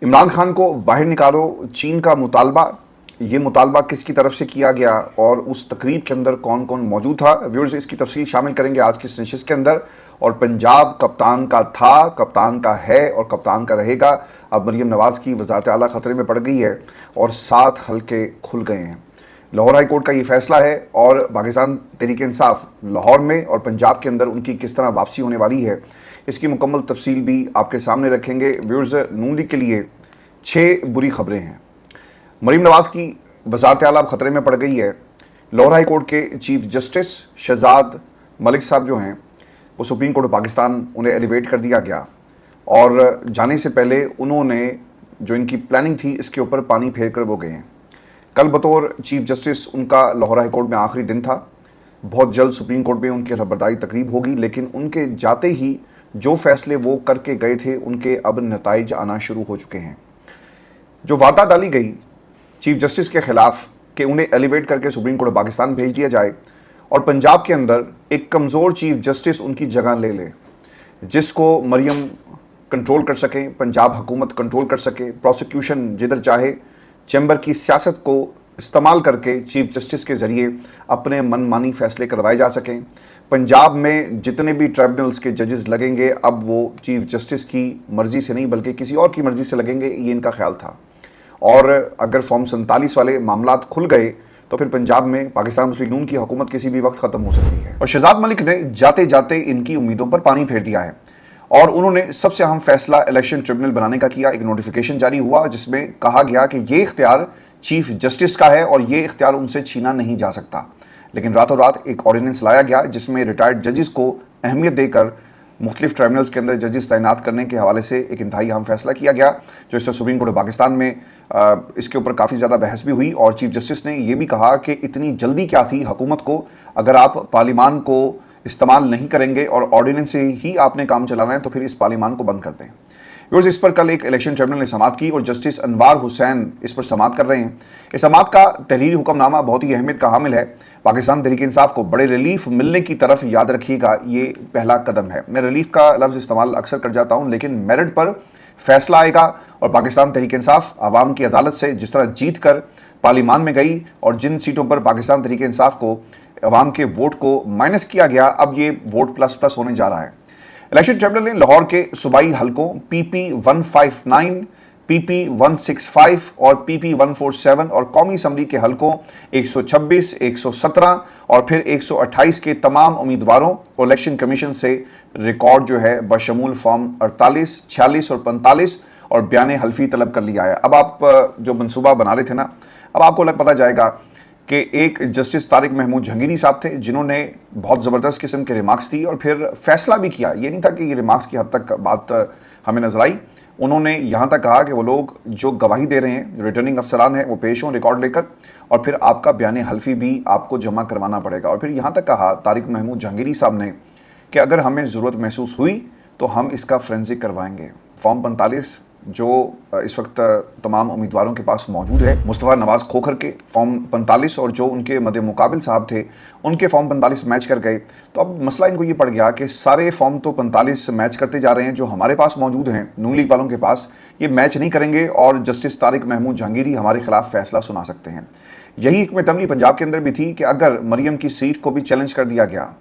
इमरान खान को बाहर निकालो, चीन का मुतालबा, ये मुतालबा किसकी तरफ से किया गया और उस तकरीब के अंदर कौन कौन मौजूद था। व्यूअर्स, इसकी तफसील शामिल करेंगे आज की इस नशिस्त के अंदर। और पंजाब कप्तान का था, कप्तान का है और कप्तान का रहेगा। अब मरीम नवाज़ की वज़ारत आला ख़तरे में पड़ गई है और 7 हल्के खुल गए हैं। लाहौर हाई कोर्ट का ये फैसला है और पाकिस्तान तहरीक इंसाफ लाहौर में और पंजाब के अंदर उनकी किस तरह वापसी होने वाली है, इसकी मुकम्मल तफसील भी आपके सामने रखेंगे। व्यूअर्स, नून लीग के लिए 6 बुरी खबरें हैं। मरीम नवाज़ की वज़ारत आला ख़तरे में पड़ गई है। लाहौर हाई कोर्ट के चीफ जस्टिस शहजाद मलिक साहब जो हैं, वो सुप्रीम कोर्ट ऑफ पाकिस्तान, उन्हें एलिवेट कर दिया गया और जाने से पहले उन्होंने जो इनकी प्लानिंग थी इसके ऊपर पानी फेर कर वो गए हैं। कल बतौर चीफ जस्टिस उनका लाहौर हाई कोर्ट में आखिरी दिन था। बहुत जल्द सुप्रीम कोर्ट में उनकी खबरदारी तकरीब होगी, लेकिन उनके जाते ही जो फैसले वो करके गए थे उनके अब नताइज आना शुरू हो चुके हैं। जो वादा डाली गई चीफ जस्टिस के ख़िलाफ़ कि उन्हें एलिवेट करके सुप्रीम कोर्ट ऑफ पाकिस्तान भेज दिया जाए और पंजाब के अंदर एक कमज़ोर चीफ जस्टिस उनकी जगह ले ले, जिसको मरियम कंट्रोल कर सकें, पंजाब हुकूमत कंट्रोल कर सके, प्रोसिक्यूशन जिधर चाहे चैम्बर की सियासत को इस्तेमाल करके चीफ जस्टिस के ज़रिए अपने मनमानी फ़ैसले करवाए जा सकें। पंजाब में जितने भी ट्राइब्यूनल्स के जजेस लगेंगे अब वो चीफ जस्टिस की मर्ज़ी से नहीं बल्कि किसी और की मर्ज़ी से लगेंगे, ये इनका ख्याल था। और अगर फॉर्म 47 वाले मामलात खुल गए तो फिर पंजाब में पाकिस्तान मुस्लिम लीग की हुकूमत किसी भी वक्त ख़त्म हो सकती है। और शहजाद मलिक ने जाते जाते इनकी उम्मीदों पर पानी फेर दिया है और उन्होंने सबसे अहम फैसला इलेक्शन ट्रिब्यूनल बनाने का किया। एक नोटिफिकेशन जारी हुआ जिसमें कहा गया कि ये इख्तियार चीफ जस्टिस का है और ये इख्तियार उनसे छीना नहीं जा सकता। लेकिन रातों रात एक ऑर्डिनेंस लाया गया जिसमें रिटायर्ड जजेस को अहमियत देकर मुख्तलिफ ट्राइब्यूनल्स के अंदर जजेस तैनात करने के हवाले से एक इंतहाई अहम फैसला किया गया, जो इससे सुप्रीम कोर्ट ऑफ पाकिस्तान में इसके ऊपर काफ़ी ज़्यादा बहस भी हुई। और चीफ जस्टिस ने यह भी कहा कि इतनी जल्दी क्या थी हुकूमत को, अगर आप पार्लियामान को इस्तेमाल नहीं करेंगे और ऑर्डिनेंस से ही आपने काम चलाना है तो फिर इस पार्लियामान को बंद कर दें। व्यूअर्स, इस पर कल एक इलेक्शन ट्रिब्यूनल ने समाअत की और जस्टिस अनवार हुसैन इस पर समाअत कर रहे हैं। इस समाअत का तहरीरी हुक्मनामा बहुत ही अहमियत का हामिल है। पाकिस्तान तहरीक इंसाफ को बड़े रिलीफ मिलने की तरफ, याद रखिएगा, ये पहला कदम है। मैं रिलीफ का लफ्ज़ इस्तेमाल अक्सर कर जाता हूँ, लेकिन मेरिट पर फैसला आएगा और पाकिस्तान तहरीक इंसाफ आवाम की अदालत से जिस तरह जीत कर पार्लियामान में गई और जिन सीटों पर पाकिस्तान तहरीक इंसाफ को अवाम के वोट को माइनस किया गया, अब ये वोट प्लस प्लस होने जा रहा है। इलेक्शन ट्रिब्यूनल ने लाहौर के सूबाई हलकों PP 159, PP 165 और PP 147 और कौमी असम्बली के हलकों 126, 117 और फिर 128 के तमाम उम्मीदवारों और इलेक्शन कमीशन से रिकॉर्ड जो है बशमूल फॉर्म 48, 46 और 45 और बयान हल्फी तलब कर लिया है। अब आप जो मनसूबा बना रहे थे ना, अब आपको पता जाएगा कि एक जस्टिस तारिक महमूद जहांगीरी साहब थे जिन्होंने बहुत ज़बरदस्त किस्म के रिमार्क्स दी और फिर फैसला भी किया। ये नहीं था कि ये रिमार्क्स की हद तक बात हमें नजर आई। उन्होंने यहाँ तक कहा कि वो लोग जो गवाही दे रहे हैं, जो रिटर्निंग अफसरान हैं, वो पेश हों रिकॉर्ड लेकर और फिर आपका बयान हल्फी भी आपको जमा करवाना पड़ेगा। और फिर यहाँ तक कहा तारिक महमूद जहांगीरी साहब ने कि अगर हमें ज़रूरत महसूस हुई तो हम इसका फ्रेंसिक करवाएंगे। फॉर्म 45 जो इस वक्त तमाम उम्मीदवारों के पास मौजूद है, मुस्तफ़ा नवाज़ खोखर के फॉर्म 45 और जो उनके मदे मुकाबिल साहब थे उनके फॉर्म 45 मैच कर गए। तो अब मसला इनको ये पड़ गया कि सारे फॉर्म तो 45 मैच करते जा रहे हैं, जो हमारे पास मौजूद हैं नून लीग वालों के पास, ये मैच नहीं करेंगे और जस्टिस तारिक महमूद जहांगीरी हमारे खिलाफ फैसला सुना सकते हैं। यही हिकमत अमली पंजाब के अंदर भी थी कि अगर मरियम की सीट को भी चैलेंज कर दिया गया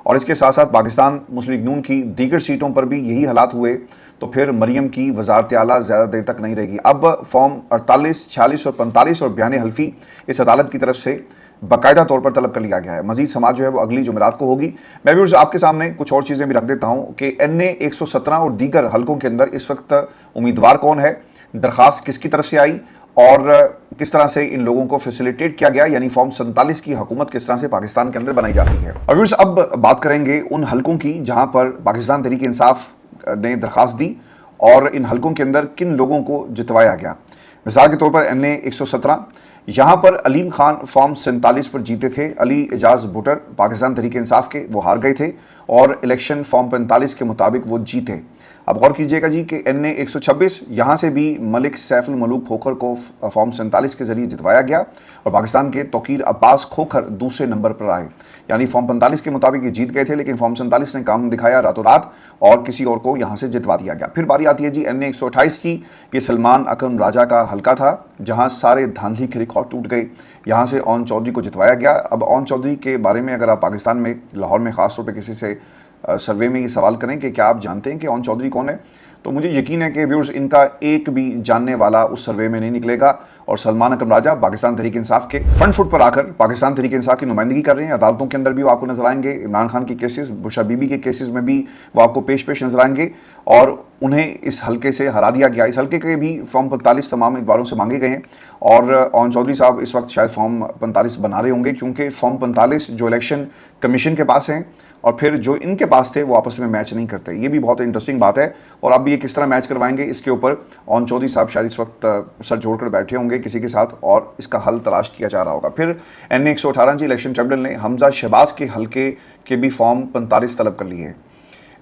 और इसके साथ साथ पाकिस्तान मुस्लिम लीग नून की दीगर सीटों पर भी यही हालात हुए तो फिर मरियम की वज़ारत आला ज़्यादा देर तक नहीं रहेगी। अब फॉर्म 48, 46 और 45 और बयान हल्फी इस अदालत की तरफ से बाकायदा तौर पर तलब कर लिया गया है। मजीद समाअत जो है वो अगली जुमेरात को होगी। मैं व्यूअर्स आपके सामने कुछ और चीज़ें भी रख देता हूँ कि NA 117 और दीगर हलकों के अंदर इस वक्त उम्मीदवार कौन है, दरख्वास्त किसकी तरफ से आई और किस तरह से इन लोगों को फैसिलिटेट किया गया, यानी फॉर्म 47 की हुकूमत किस तरह से पाकिस्तान के अंदर बनाई जाती है। और व्यूअर्स, अब बात करेंगे उन हलकों की जहां पर पाकिस्तान तहरीक इंसाफ ने दरख्वास्त दी और इन हलकों के अंदर किन लोगों को जितवाया गया। मिसाल के तौर पर NA 117, यहाँ पर अलीम खान फॉर्म 47 पर जीते थे। अली एजाज भुटर पाकिस्तान तहरीक इंसाफ के, वो हार गए थे और इलेक्शन फॉर्म 45 के मुताबिक वो जीते। अब गौर कीजिएगा जी कि NA 126 यहाँ से भी मलिक सैफ मलूक खोखर को फॉर्म 47 के जरिए जितवाया गया और पाकिस्तान के तौकीर अब्बास खोखर दूसरे नंबर पर आए। यानी फॉर्म 45 के मुताबिक ये जीत गए थे, लेकिन फॉर्म 47 ने काम दिखाया रातों रात और किसी और को यहाँ से जितवा दिया गया। फिर बारी आती है जी NA 128 की। ये सलमान अकरम राजा का हल्का था जहाँ सारे धांधली के रिकॉर्ड टूट गए। यहाँ से ओन चौधरी को जितवाया गया। अब ओन चौधरी के बारे में अगर आप पाकिस्तान में लाहौर में ख़ास तौर पर किसी से सर्वे में ये सवाल करें कि क्या आप जानते हैं कि ओन चौधरी कौन है, तो मुझे यकीन है कि व्यूअर्स इनका एक भी जानने वाला उस सर्वे में नहीं निकलेगा। और सलमान अकरम राजा पाकिस्तान तहरीक इंसाफ के फ्रंट फुट पर आकर पाकिस्तान तहरीक इंसाफ की नुमाइंदगी कर रहे हैं। अदालतों के अंदर भी वो आपको नजर आएंगे। इमरान खान के केसेस, बुशरा बीबी के केसेस में भी वो आपको पेश नजर आएंगे और उन्हें इस हल्के से हरा दिया गया। इस हल्के के भी फॉर्म 45 तमाम उम्मीदवारों से मांगे गए हैं और ओन चौधरी साहब इस वक्त शायद फॉर्म 45 बना रहे होंगे, क्योंकि फॉर्म 45 जो इलेक्शन कमीशन के पास हैं और फिर जो इनके पास थे वो आपस में मैच नहीं करते। ये भी बहुत इंटरेस्टिंग बात है। और अब ये किस तरह मैच करवाएंगे इसके ऊपर ओन चौधरी साहब शायद इस वक्त सर जोड़कर बैठे होंगे किसी के साथ और इसका हल तलाश किया जा रहा होगा। फिर NA 118 जी इलेक्शन ट्रिब्यूनल ने हमजा शहबाज के हल्के के भी फॉर्म 45 तलब कर लिए हैं।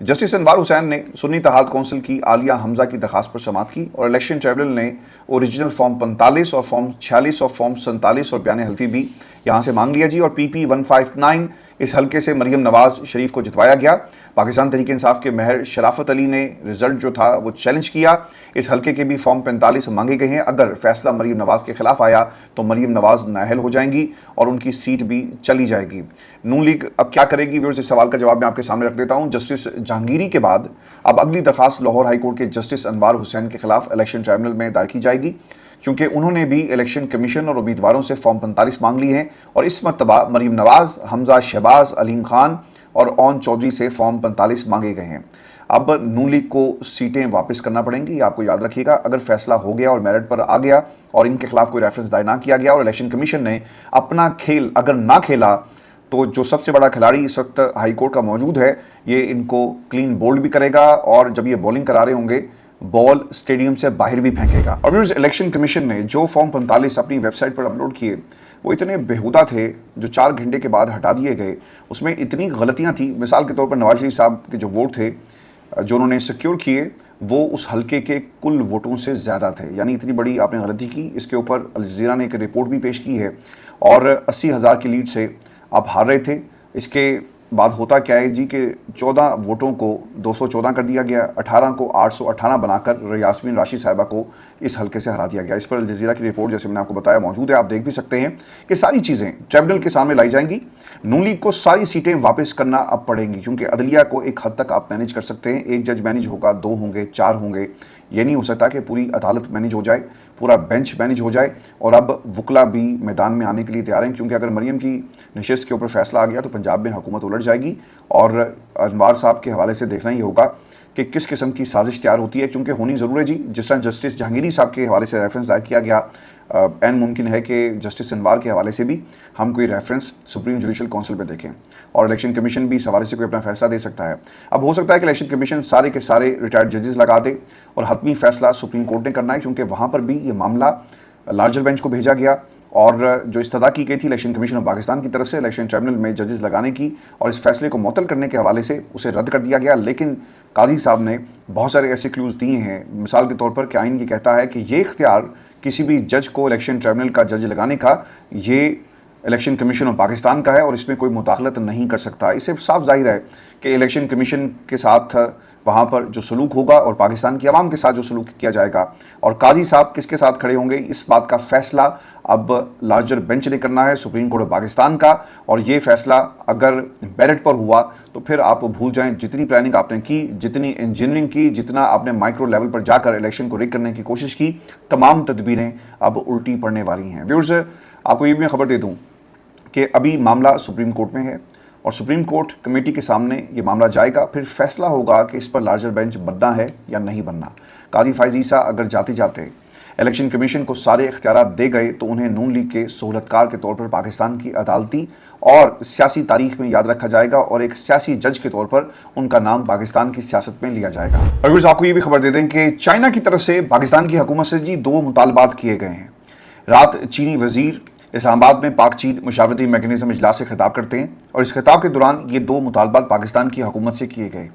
जस्टिस अनवार हुसैन ने सुन्नी इत्तेहाद कौंसिल की आलिया हमजा की दरखास्त पर समाअत की और इलेक्शन ट्रिब्यूनल ने ओरिजिनल फॉर्म 45 और फॉर्म 46 और फॉर्म 47 और बयान हल्फी भी यहाँ से मांग लिया जी। और PP 159 इस हल्के से मरियम नवाज शरीफ को जितवाया गया। पाकिस्तान तहरीक इंसाफ के महर शराफत अली ने रिजल्ट जो था वो चैलेंज किया। इस हल्के के भी फॉर्म 45 मांगे गए हैं। अगर फैसला मरियम नवाज के खिलाफ आया तो मरियम नवाज नाअहल हो जाएंगी और उनकी सीट भी चली जाएगी। नून लीग अब क्या करेगी व्यूअर्स, इस सवाल का जवाब मैं आपके सामने रख देता हूँ। जस्टिस जहांगीरी के बाद अब अगली दरखास्त लाहौर हाई कोर्ट के जस्टिस अनवार हुसैन के खिलाफ इलेक्शन ट्रिब्यूनल में दायर की जाएगी, क्योंकि उन्होंने भी इलेक्शन कमीशन और उम्मीदवारों से फॉर्म 45 मांग ली हैं और इस मरतबा मरियम नवाज, हमजा शहबाज, अलीम खान और ओन चौधरी से फॉर्म 45 मांगे गए हैं। अब नून लीग को सीटें वापस करना पड़ेंगी, आपको याद रखिएगा। अगर फैसला हो गया और मेरिट पर आ गया और इनके खिलाफ कोई रेफरेंस दायर ना किया गया और इलेक्शन कमीशन ने अपना खेल अगर ना खेला तो जो सबसे बड़ा खिलाड़ी इस वक्त हाई कोर्ट का मौजूद है ये इनको क्लीन बोल्ड भी करेगा और जब ये बॉलिंग करा रहे होंगे बॉल स्टेडियम से बाहर भी फेंकेगा। और व्यूअर्स, इलेक्शन कमीशन ने जो फॉर्म 45 अपनी वेबसाइट पर अपलोड किए वो इतने बेहुदा थे जो 4 घंटे के बाद हटा दिए गए। उसमें इतनी गलतियां थी। मिसाल के तौर पर नवाज शरीफ साहब के जो वोट थे जो उन्होंने सिक्योर किए वो उस हल्के के कुल वोटों से ज़्यादा थे। यानी इतनी बड़ी आपने गलती की। इसके ऊपर अल जज़ीरा ने एक रिपोर्ट भी पेश की है और 80,000 की लीड से आप हार रहे थे। इसके बाद होता क्या है जी कि 14 वोटों को 214 कर दिया गया, 18 को 818 बनाकर यास्मीन राशिद साहिबा को इस हल्के से हरा दिया गया। इस पर अल जज़ीरा की रिपोर्ट जैसे मैंने आपको बताया मौजूद है, आप देख भी सकते हैं। ये सारी चीज़ें ट्रिब्यूनल के सामने लाई जाएंगी। नून लीग को सारी सीटें वापस करना अब पड़ेंगी, क्योंकि अदलिया को एक हद तक आप मैनेज कर सकते हैं। एक जज मैनेज होगा, 2 होंगे, 4 होंगे। ये नहीं हो सकता कि पूरी अदालत मैनेज हो जाए, पूरा बेंच मैनेज हो जाए। और अब वकला भी मैदान में आने के लिए तैयार हैं, क्योंकि अगर मरियम की नशिस्त के ऊपर फैसला आ गया तो पंजाब में हुकूमत उलट जाएगी। और अनवार साहब के हवाले से देखना ही होगा कि किस किस्म की साजिश तैयार होती है, क्योंकि होनी ज़रूर है जी। जिस तरह जस्टिस जहांगीरी साहब के हवाले से रेफरेंस दायर किया गया, एन मुमकिन है कि जस्टिस अनवार के हवाले से भी हम कोई रेफरेंस सुप्रीम जुडिशल काउंसिल में देखें और इलेक्शन कमीशन भी इस हवाले से कोई अपना फैसला दे सकता है। अब हो सकता है कि इलेक्शन कमीशन सारे के सारे रिटायर्ड जजेस लगा दे और हतमी फैसला सुप्रीम कोर्ट ने करना है, क्योंकि वहाँ पर भी ये मामला लार्जर बेंच को भेजा गया और जो इस्तदा की गई थी इलेक्शन कमीशन ऑफ पाकिस्तान की तरफ से इलेक्शन ट्रिब्यूनल में जजेस लगाने की और इस फैसले को मुअत्तल करने के हवाले से उसे रद्द कर दिया गया। लेकिन काजी साहब ने बहुत सारे ऐसे क्लूज़ दिए हैं। मिसाल के तौर पर कि आइन ये कहता है कि ये इख्तियार किसी भी जज को इलेक्शन ट्रिब्यूनल का जज लगाने का ये इलेक्शन कमीशन ऑफ पाकिस्तान का है और इसमें कोई मुदाखलत नहीं कर सकता। इससे साफ जाहिर है कि इलेक्शन कमीशन के साथ वहाँ पर जो सलूक होगा और पाकिस्तान की आवाम के साथ जो सलूक किया जाएगा और काजी साहब किसके साथ खड़े होंगे, इस बात का फ़ैसला अब लार्जर बेंच ने करना है, सुप्रीम कोर्ट ऑफ पाकिस्तान का। और ये फ़ैसला अगर मेरिट पर हुआ तो फिर आप भूल जाएं जितनी प्लानिंग आपने की, जितनी इंजीनियरिंग की, जितना आपने माइक्रो लेवल पर जाकर इलेक्शन को रिग करने की कोशिश की, तमाम तदबीरें अब उल्टी पड़ने वाली हैं। व्यूअर्स, आपको ये भी मैं खबर दे दूँ कि अभी मामला सुप्रीम कोर्ट में है और सुप्रीम कोर्ट कमेटी के सामने ये मामला जाएगा, फिर फैसला होगा कि इस पर लार्जर बेंच बनना है या नहीं बनना। काजी फैज़ ईसा अगर जाते जाते इलेक्शन कमीशन को सारे इख्तियारात दे गए तो उन्हें नून लीग के सहूलतकार के तौर पर पाकिस्तान की अदालती और सियासी तारीख में याद रखा जाएगा और एक सियासी जज के तौर पर उनका नाम पाकिस्तान की सियासत में लिया जाएगा। और आपको ये भी खबर दे दें कि चाइना की तरफ से पाकिस्तान की हुकूमत से जी 2 मुतालबात किए गए हैं। रात चीनी वजीर इस्लामाबाद में पाक चीन मुशावरती मैकेनिज्म इजलास से खिताब करते हैं और इस खिताब के दौरान ये 2 मुतालबात पाकिस्तान की हुकूमत से किए गए।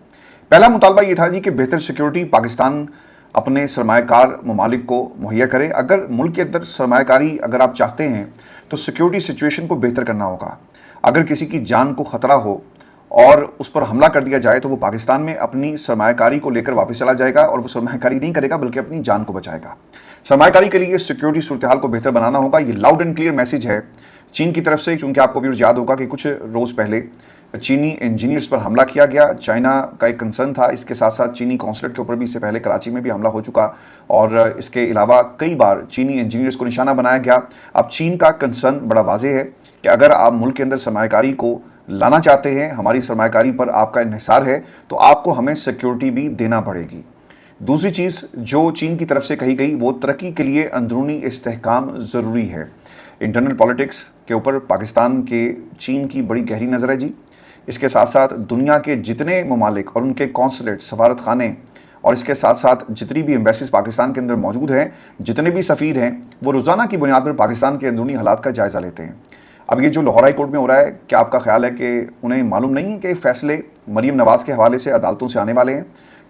पहला मुतालबा ये था जी कि बेहतर सिक्योरिटी पाकिस्तान अपने सरमायाकार ममालिक को मुहैया करे। अगर मुल्क के अंदर सरमायाकारी अगर आप चाहते हैं तो सिक्योरिटी सिचुएशन को बेहतर करना होगा। अगर किसी की जान को ख़तरा हो और उस पर हमला कर दिया जाए तो वो पाकिस्तान में अपनी सरमायाकारी को लेकर वापस चला जाएगा और वो सरमायाकारी नहीं करेगा बल्कि अपनी जान को बचाएगा। सरमायाकारी के लिए सिक्योरिटी सूरत हाल को बेहतर बनाना होगा। ये लाउड एंड क्लियर मैसेज है चीन की तरफ से, क्योंकि आपको व्यूअर्स याद होगा कि कुछ रोज़ पहले चीनी इंजीनियर्स पर हमला किया गया। चाइना का एक कंसर्न था, इसके साथ साथ चीनी कॉन्सुलेट के ऊपर भी इससे पहले कराची में भी हमला हो चुका और इसके अलावा कई बार चीनी इंजीनियर्स को निशाना बनाया गया। अब चीन का कंसर्न बड़ा वाज़ेह है कि अगर आप मुल्क के अंदर सरमायाकारी को लाना चाहते हैं, हमारी सरमायाकारी पर आपका इन्हिसार है, तो आपको हमें सिक्योरिटी भी देना पड़ेगी। दूसरी चीज़ जो चीन की तरफ से कही गई वो तरक्की के लिए अंदरूनी इस्तेहकाम ज़रूरी है। इंटरनल पॉलिटिक्स के ऊपर पाकिस्तान के चीन की बड़ी गहरी नज़र है जी। इसके साथ साथ दुनिया के जितने ममालिक और उनके कॉन्सुलेट, सफारत खाने और इसके साथ साथ जितनी भी एम्बेसीज पाकिस्तान के अंदर मौजूद हैं, जितने भी सफ़ीर हैं, वो रोज़ाना की बुनियाद पर पाकिस्तान के अंदरूनी हालात का जायज़ा लेते हैं। अब ये जो लाहौर हाई कोर्ट में हो रहा है, क्या आपका ख्याल है कि उन्हें मालूम नहीं है कि फ़ैसले मरीम नवाज़ के हवाले से अदालतों से आने वाले हैं?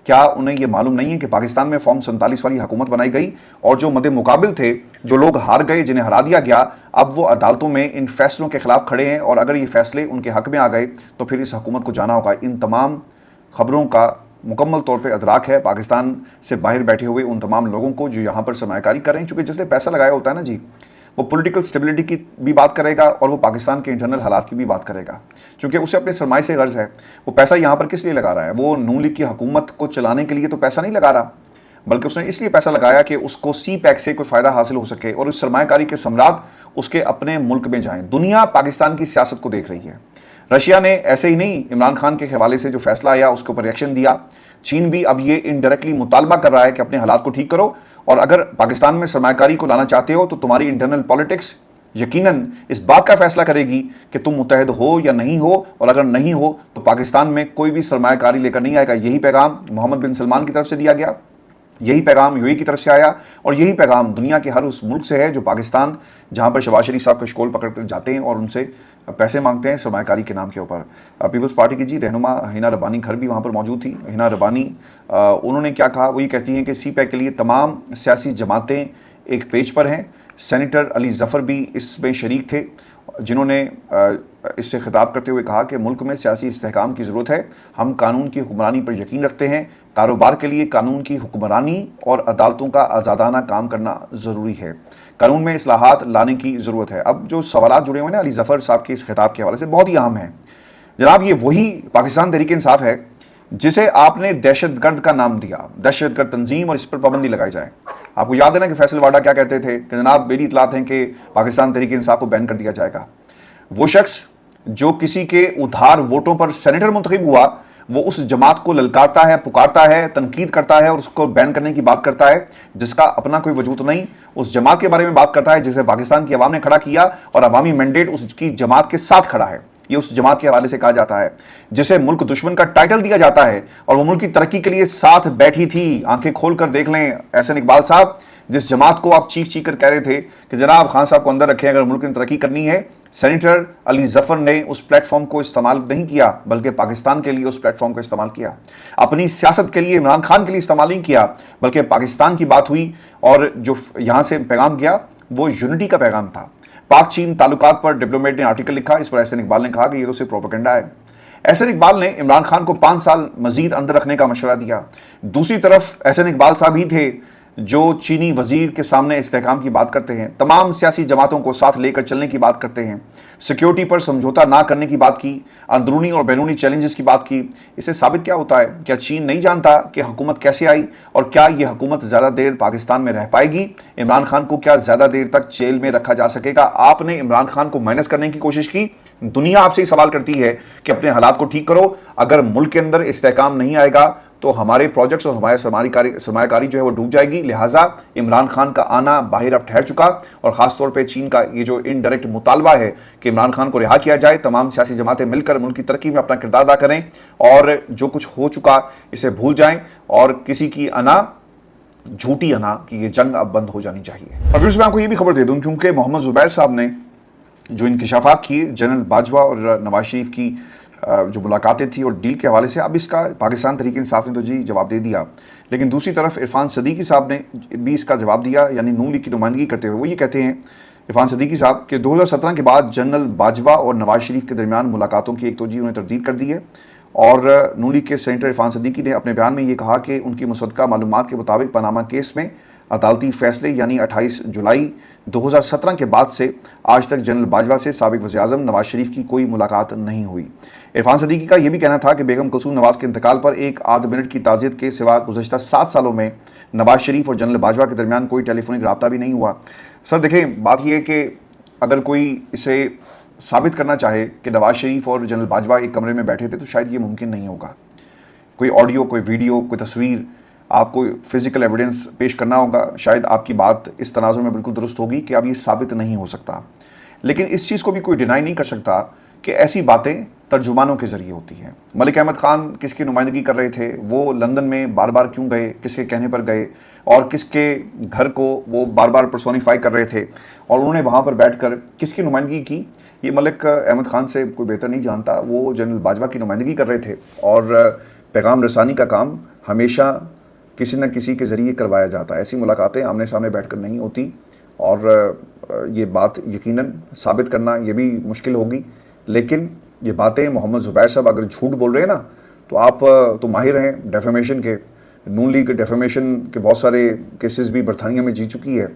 क्या उन्हें ये मालूम नहीं है कि पाकिस्तान में फॉर्म 47 वाली हुकूमत बनाई गई और जो मद्दे मुकाबिल थे, जो लोग हार गए, जिन्हें हरा दिया गया, अब वो अदालतों में इन फैसलों के खिलाफ खड़े हैं और अगर ये फैसले उनके हक में आ गए तो फिर इस हुकूमत को जाना होगा। इन तमाम खबरों का मुकम्मल तौर पे अदराक है पाकिस्तान से बाहर बैठे हुए उन तमाम लोगों को जो यहाँ पर सरमायाकारी कर रहे हैं, क्योंकि जिसने पैसा लगाया होता है ना जी, वो पॉलिटिकल स्टेबिलिटी की भी बात करेगा और वो पाकिस्तान के इंटरनल हालात की भी बात करेगा, क्योंकि उसे अपने सरमाए से गर्ज है। वो पैसा यहाँ पर किस लिए लगा रहा है? वो नून लीग की हुकूमत को चलाने के लिए तो पैसा नहीं लगा रहा, बल्कि उसने इसलिए पैसा लगाया कि उसको सी पैक से कोई फ़ायदा हासिल हो सके और उस सरमायाकारी के सम्राट उसके अपने मुल्क में जाएं। दुनिया पाकिस्तान की सियासत को देख रही है। रशिया ने ऐसे ही नहीं, इमरान खान के हवाले से जो फैसला आया उसके ऊपर रिएक्शन दिया। चीन भी अब ये इनडायरेक्टली मुतालबा कर रहा है कि अपने हालात को ठीक करो और अगर पाकिस्तान में सरमायाकारी को लाना चाहते हो तो तुम्हारी इंटरनल पॉलिटिक्स यकीनन इस बात का फैसला करेगी कि तुम मुत्तहद हो या नहीं हो, और अगर नहीं हो तो पाकिस्तान में कोई भी सरमायाकारी लेकर नहीं आएगा। यही पैगाम मोहम्मद बिन सलमान की तरफ से दिया गया, यही पैगाम यूएई की तरफ से आया और यही पैगाम दुनिया के हर उस मुल्क से है जो पाकिस्तान, जहाँ पर शहबाज शरीफ साहब का शिकोल पकड़ कर जाते हैं और उनसे पैसे मांगते हैं सरमायाकारी के नाम के ऊपर। पीपल्स पार्टी की जी रहनुमा हिना रब्बानी घर भी वहाँ पर मौजूद थी। हिना रब्बानी उन्होंने क्या कहा, वो ये कहती हैं कि सी पैक के लिए तमाम सियासी जमातें एक पेज पर हैं। सेनेटर अली ज़फ़र भी इसमें शरीक थे, जिन्होंने इससे खिताब करते हुए कहा कि मुल्क में सियासी इस्तेहकाम की ज़रूरत है। हम कानून की हुक्मरानी पर यकीन रखते हैं। कारोबार के लिए कानून की हुक्मरानी और अदालतों का आज़ादाना काम करना ज़रूरी है। कानून में इस्लाहात लाने की ज़रूरत है। अब जो सवालात जुड़े हुए हैं अली ज़फ़र साहब के इस खिताब के हवाले से बहुत ही अहम है जनाब। ये वही पाकिस्तान तहरीक इंसाफ है जिसे आपने दहशतगर्द का नाम दिया, दहशतगर्द तंजीम, और इस पर पाबंदी लगाई जाए। आपको याद है ना कि फैसल वाडा क्या कहते थे कि जनाब मेरी इतलात हैं कि पाकिस्तान तहरीक इंसाफ को बैन कर दिया जाएगा। वो शख्स जो किसी के उधार वोटों पर सेनेटर मुंतखब हुआ, वो उस जमात को ललकारता है, पुकारता है, तनकीद करता है और उसको बैन करने की बात करता है, जिसका अपना कोई वजूद नहीं। उस जमात के बारे में बात करता है जिसे पाकिस्तान की आवाम ने खड़ा किया और अवामी मैंडेट उसकी जमात के साथ खड़ा है। ये उस जमात के हवाले से कहा जाता है जिसे मुल्क दुश्मन का टाइटल दिया जाता है और वो मुल्क की तरक्की के लिए साथ बैठी थी। आंखें खोल कर देख लें एहसन इकबाल साहब, जिस जमात को आप चीख चीख कर कह रहे थे कि जनाब खान साहब को अंदर रखें अगर मुल्क ने तरक्की करनी है, सेनेटर अली ज़फ़र ने उस प्लेटफॉर्म को इस्तेमाल नहीं किया बल्कि पाकिस्तान के लिए उस प्लेटफॉर्म को इस्तेमाल किया। अपनी सियासत के लिए, इमरान खान के लिए इस्तेमाल नहीं किया, बल्कि पाकिस्तान की बात हुई और जो यहाँ से पैगाम गया वो यूनिटी का पैगाम था। पाक चीन ताल्लुकात पर डिप्लोमेट ने आर्टिकल लिखा, इस पर एहसन इकबाल ने कहा कि ये तो सिर्फ प्रोपेगेंडा है। एहसन इकबाल ने इमरान खान को 5 साल मजीद अंदर रखने का मशवरा दिया। दूसरी तरफ एहसन इकबाल साहब ही थे जो चीनी वजीर के सामने इस्तेहकाम की बात करते हैं, तमाम सियासी जमातों को साथ लेकर चलने की बात करते हैं, सिक्योरिटी पर समझौता ना करने की बात की, अंदरूनी और बैरूनी चैलेंजेस की बात की। इससे साबित क्या होता है? क्या चीन नहीं जानता कि हुकूमत कैसे आई और क्या ये हुकूमत ज़्यादा देर पाकिस्तान में रह पाएगी? इमरान खान को क्या ज़्यादा देर तक जेल में रखा जा सकेगा? आपने इमरान खान को माइनस करने की कोशिश की। दुनिया आपसे ही सवाल करती है कि अपने हालात को ठीक करो। अगर मुल्क के अंदर इस्तेहकाम नहीं आएगा तो हमारे प्रोजेक्ट्स और हमारे सरमायाकारी जो है वो डूब जाएगी। लिहाजा इमरान खान का आना बाहर अब ठहर चुका और ख़ासतौर पे चीन का ये जो इनडायरेक्ट मुतालबा है कि इमरान खान को रिहा किया जाए, तमाम सियासी जमातें मिलकर मुल्क की तरक्की में अपना किरदार अदा करें और जो कुछ हो चुका इसे भूल जाएं और किसी की अना, झूठी अना कि ये जंग अब बंद हो जानी चाहिए। और फिर मैं आपको ये भी खबर दे दूँ, क्योंकि मोहम्मद ज़ुबैर साहब ने जो इंकशाफात किए जनरल बाजवा और नवाज शरीफ की جو ملاقاتیں تھیں اور ڈیل کے حوالے سے، اب اس کا پاکستان تحریک انصاف نے تو جی جواب دے دیا، لیکن دوسری طرف عرفان صدیقی صاحب نے بھی اس کا جواب دیا، یعنی نون لیگ کی نمائندگی کرتے ہوئے وہ یہ کہتے ہیں عرفان صدیقی صاحب کہ 2017 کے بعد جنرل باجوہ اور نواز شریف کے درمیان ملاقاتوں کی ایک توجہ انہوں نے تردید کر دی ہے، اور نون لیگ کے سینیٹر عرفان صدیقی نے اپنے بیان میں یہ کہا کہ ان کی مصدقہ معلومات کے مطابق پاناما کیس میں عدالتی فیصلے یعنی 28 جولائی 2017 کے بعد سے آج تک جنرل باجوہ سے سابق وزیر اعظم نواز شریف کی کوئی ملاقات نہیں ہوئی۔ عرفان صدیقی کا یہ بھی کہنا تھا کہ بیگم کلثوم نواز کے انتقال پر ایک آدھ منٹ کی تعزیت کے سوا گزشتہ 7 سالوں میں نواز شریف اور جنرل باجوہ کے درمیان کوئی ٹیلی فونک رابطہ بھی نہیں ہوا۔ سر دیکھیں، بات یہ ہے کہ اگر کوئی اسے ثابت کرنا چاہے کہ نواز شریف اور جنرل باجوہ ایک کمرے میں بیٹھے تھے تو شاید یہ ممکن نہیں ہوگا۔ کوئی آڈیو، کوئی ویڈیو، کوئی تصویر، آپ کو فزیکل ایویڈنس پیش کرنا ہوگا، شاید آپ کی بات اس تناظر میں بالکل درست ہوگی کہ اب یہ ثابت نہیں ہو سکتا، لیکن اس چیز کو بھی کوئی ڈینائی نہیں کر سکتا کہ ایسی باتیں ترجمانوں کے ذریعے ہوتی ہیں۔ ملک احمد خان کس کی نمائندگی کر رہے تھے، وہ لندن میں بار بار کیوں گئے، کس کے کہنے پر گئے، اور کس کے گھر کو وہ بار بار پرسونیفائی کر رہے تھے، اور انہوں نے وہاں پر بیٹھ کر کس کی نمائندگی کی، یہ ملک احمد خان سے کوئی بہتر نہیں جانتا۔ وہ جنرل باجوہ کی نمائندگی کر رہے تھے، اور پیغام رسانی کا کام ہمیشہ کسی نہ کسی کے ذریعے کروایا جاتا ہے۔ ایسی ملاقاتیں آمنے سامنے بیٹھ کر نہیں ہوتی، اور یہ بات یقیناً ثابت کرنا یہ بھی مشکل ہوگی، لیکن یہ باتیں محمد زبیر صاحب اگر جھوٹ بول رہے ہیں نا تو آپ تو ماہر ہیں ڈیفیمیشن کے، نون لیگ ڈیفیمیشن کے بہت سارے کیسز بھی برطانیہ میں جیت چکی ہے۔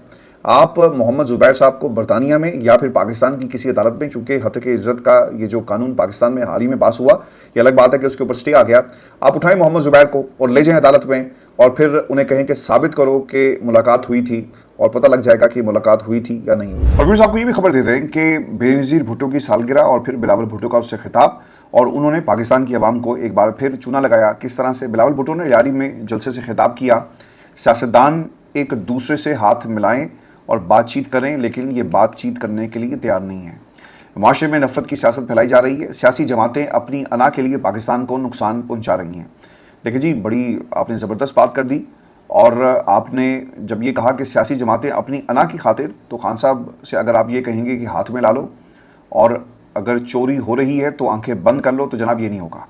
آپ محمد زبیر صاحب کو برطانیہ میں یا پھر پاکستان کی کسی عدالت میں، چونکہ ہتک عزت کا یہ جو قانون پاکستان میں حال ہی میں پاس ہوا، یہ الگ بات ہے کہ اس کے اوپر سٹے آ گیا، آپ اٹھائیں محمد زبیر کو اور لے جائیں عدالت میں، اور پھر انہیں کہیں کہ ثابت کرو کہ ملاقات ہوئی تھی، اور پتہ لگ جائے گا کہ ملاقات ہوئی تھی یا نہیں۔ اور پھر آپ کو یہ بھی خبر دے دیں کہ بے نظیر بھٹو کی سالگرہ اور پھر بلاول بھٹو کا اس سے خطاب، اور انہوں نے پاکستان کی عوام کو ایک بار پھر چونا لگایا۔ کس طرح سے بلاول بھٹو نے ریاڑی میں جلسے سے خطاب کیا، سیاستدان ایک دوسرے سے ہاتھ ملائیں اور بات چیت کریں، لیکن یہ بات چیت کرنے کے لیے تیار نہیں ہیں۔ معاشرے میں نفرت کی سیاست پھیلائی جا رہی ہے، سیاسی جماعتیں اپنی انا کے لیے پاکستان کو نقصان پہنچا رہی ہیں۔ دیکھیں جی، بڑی آپ نے زبردست بات کر دی، اور آپ نے جب یہ کہا کہ سیاسی جماعتیں اپنی انا کی خاطر، تو خان صاحب سے اگر آپ یہ کہیں گے کہ ہاتھ میں لا لو، اور اگر چوری ہو رہی ہے تو آنکھیں بند کر لو، تو جناب یہ نہیں ہوگا۔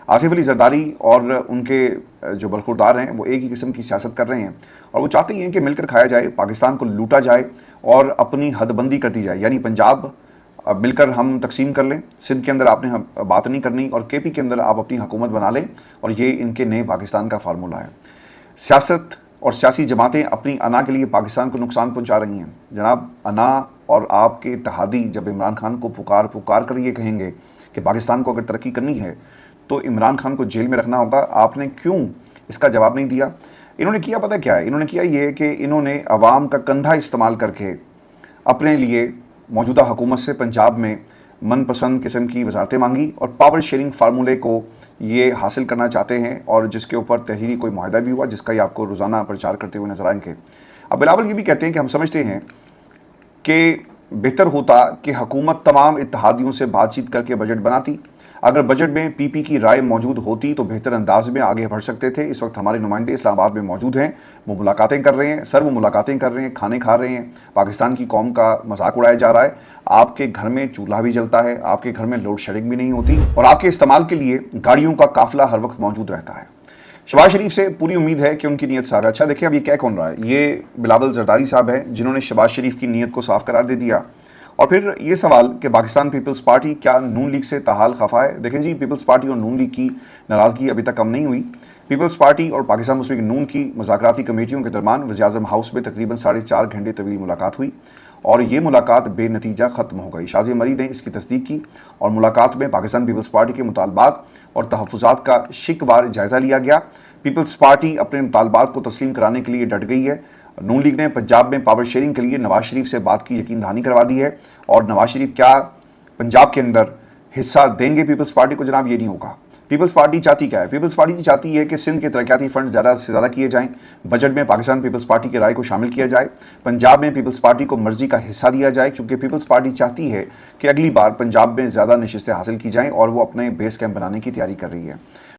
آصف علی زرداری اور ان کے جو برخوردار ہیں وہ ایک ہی قسم کی سیاست کر رہے ہیں، اور وہ چاہتے ہیں کہ مل کر کھایا جائے، پاکستان کو لوٹا جائے اور اپنی حد بندی کر دی جائے، یعنی پنجاب مل کر ہم تقسیم کر لیں، سندھ کے اندر آپ نے بات نہیں کرنی، اور کے پی کے اندر آپ اپنی حکومت بنا لیں، اور یہ ان کے نئے پاکستان کا فارمولہ ہے۔ سیاست اور سیاسی جماعتیں اپنی انا کے لیے پاکستان کو نقصان پہنچا رہی ہیں۔ جناب، انا اور آپ کے اتحادی جب عمران خان کو پکار کر یہ کہیں گے کہ پاکستان کو اگر ترقی کرنی ہے تو عمران خان کو جیل میں رکھنا ہوگا، آپ نے کیوں اس کا جواب نہیں دیا؟ انہوں نے کیا پتہ کیا ہے؟ انہوں نے کیا یہ کہ انہوں نے عوام کا کندھا استعمال کر کے اپنے لیے موجودہ حکومت سے پنجاب میں من پسند قسم کی وزارتیں مانگی، اور پاور شیئرنگ فارمولے کو یہ حاصل کرنا چاہتے ہیں، اور جس کے اوپر تحریری کوئی معاہدہ بھی ہوا، جس کا یہ آپ کو روزانہ پرچار کرتے ہوئے نظر آئیں گے۔ اب بلاول یہ بھی کہتے ہیں کہ ہم سمجھتے ہیں کہ بہتر ہوتا کہ حکومت تمام اتحادیوں سے بات چیت کر کے بجٹ بناتی، اگر بجٹ میں پی پی کی رائے موجود ہوتی تو بہتر انداز میں آگے بڑھ سکتے تھے۔ اس وقت ہمارے نمائندے اسلام آباد میں موجود ہیں، وہ ملاقاتیں کر رہے ہیں، سر وہ ملاقاتیں کر رہے ہیں، کھانے کھا رہے ہیں، پاکستان کی قوم کا مذاق اڑایا جا رہا ہے، آپ کے گھر میں چولہا بھی جلتا ہے، آپ کے گھر میں لوڈ شیڈنگ بھی نہیں ہوتی، اور آپ کے استعمال کے لیے گاڑیوں کا قافلہ ہر وقت موجود رہتا ہے۔ شہباز شریف سے پوری امید ہے کہ ان کی نیت صاف ہے۔ اچھا دیکھیں اب یہ کہہ کون رہا ہے؟ یہ بلاول زرداری صاحب ہیں، جنہوں نے شہباز شریف کی نیت کو صاف قرار دے دیا۔ اور پھر یہ سوال کہ پاکستان پیپلز پارٹی کیا نون لیگ سے تاحال خفا ہے؟ دیکھیں جی، پیپلز پارٹی اور نون لیگ کی ناراضگی ابھی تک کم نہیں ہوئی۔ پیپلز پارٹی اور پاکستان مسلم لیگ نون کی مذاکراتی کمیٹیوں کے درمیان وزیر اعظم ہاؤس میں تقریباً 4.5 گھنٹے طویل ملاقات ہوئی، اور یہ ملاقات بے نتیجہ ختم ہو گئی۔ شازیہ مری نے اس کی تصدیق کی، اور ملاقات میں پاکستان پیپلز پارٹی کے مطالبات اور تحفظات کا شکوار جائزہ لیا گیا۔ پیپلز پارٹی اپنے مطالبات کو تسلیم کرانے کے لیے ڈٹ گئی ہے۔ نون لیگ نے پنجاب میں پاور شیئرنگ کے لیے نواز شریف سے بات کی یقین دہانی کروا دی ہے، اور نواز شریف کیا پنجاب کے اندر حصہ دیں گے پیپلز پارٹی کو؟ جناب یہ نہیں ہوگا۔ پیپلز پارٹی چاہتی کیا ہے؟ پیپلز پارٹی چاہتی ہے کہ سندھ کے ترقیاتی فنڈ زیادہ سے زیادہ کیے جائیں، بجٹ میں پاکستان پیپلز پارٹی کی رائے کو شامل کیا جائے، پنجاب میں پیپلز پارٹی کو مرضی کا حصہ دیا جائے، کیونکہ پیپلز پارٹی چاہتی ہے کہ اگلی بار پنجاب میں زیادہ نشستیں حاصل کی جائیں، اور وہ اپنے بیس کیمپ بنانے کی تیاری کر رہی ہے۔